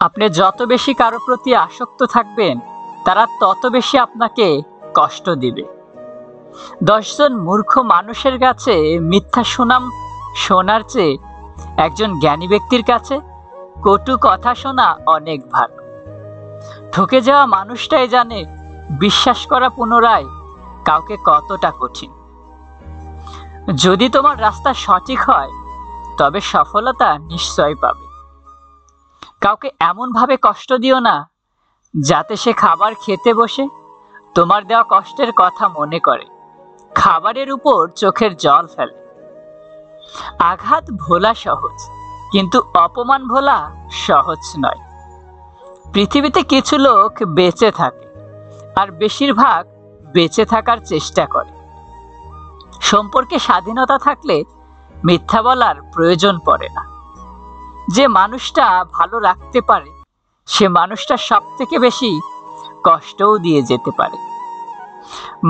আপনি যত বেশি কারো প্রতি আসক্ত থাকবেন, তারা তত বেশি আপনাকে কষ্ট দিবে। ১০ জন মূর্খ মানুষের কাছে মিথ্যা সুনাম শোনার চেয়ে একজন জ্ঞানী ব্যক্তির কাছে কটু কথা শোনা অনেক ভালো। ঠকে যাওয়া মানুষটাই জানে বিশ্বাস করা পুনরায় কাউকে কতটা কঠিন। যদি তোমার রাস্তা সঠিক হয়, তবে সফলতা নিশ্চয় পাবে। কাউকে এমন ভাবে কষ্ট দিও না যাতে সে খাবার খেতে বসে তোমার দেওয়া কষ্টের কথা মনে করে খাবারের উপর চোখের জল ফেলে। আঘাত ভোলা সহজ, কিন্তু অপমান ভোলা সহজ নয়। পৃথিবীতে কিছু লোক বেঁচে থাকে, আর বেশিরভাগ বেঁচে থাকার চেষ্টা করে। সম্পর্কে স্বাধীনতা থাকলে মিথ্যা বলার প্রয়োজন পড়ে না। যে মানুষটা ভালো রাখতে পারে, সে মানুষটা সব থেকে বেশি কষ্টও দিয়ে যেতে পারে।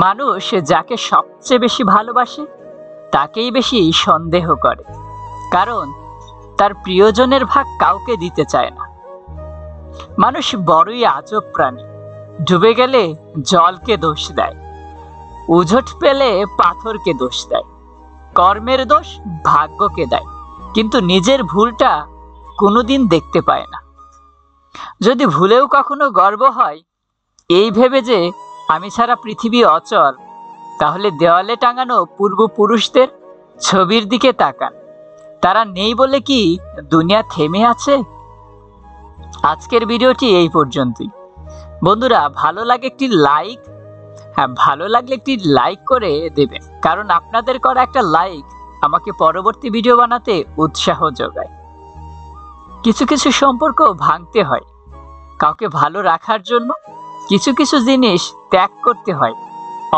মানুষ যাকে সবচেয়ে বেশি ভালোবাসে তাকেই বেশি সন্দেহ করে, কারণ তার প্রিয়জনের ভাগ কাউকে দিতে চায় না। মানুষ বড়ই আজব প্রাণী। ডুবে গেলে জলকে দোষ দেয়, উঝট পেলে পাথরকে দোষ দেয়, কর্মের দোষ ভাগ্যকে দেয়, কিন্তু নিজের ভুলটা কোনোদিন দেখতে পায় না। যদি ভুলেও কখনো গর্ব হয় এই ভেবে যে আমি ছাড়া পৃথিবী অচল, তাহলে দেওয়ালে টাঙানো পূর্বপুরুষদের ছবির দিকে তাকান। তারা নেই বলে কি দুনিয়া থেমে আছে? আজকের ভিডিওটি এই পর্যন্তই। বন্ধুরা, ভালো লাগলে একটি লাইক করে দেবেন, কারণ আপনাদের করা একটা লাইক আমাকে পরবর্তী ভিডিও বানাতে উৎসাহ যোগায়। কিছু কিছু সম্পর্ক ভাঙতে হয় কাউকে ভালো রাখার জন্য, কিছু কিছু জিনিস ত্যাগ করতে হয়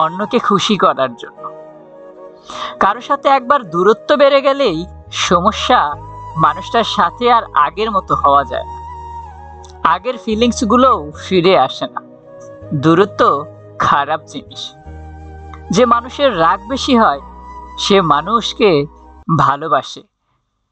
অন্যকে খুশি করার জন্য। কারো সাথে একবার দূরত্ব বেড়ে গেলেই সমস্যা মানুষটার সাথে আর আগের মতো হওয়া যায় না। আগের ফিলিংস গুলোও ফিরে আসে না। দূরত্ব খারাপ জিনিস। যে মানুষের রাগ বেশি হয় সে মানুষকে ভালোবাসে।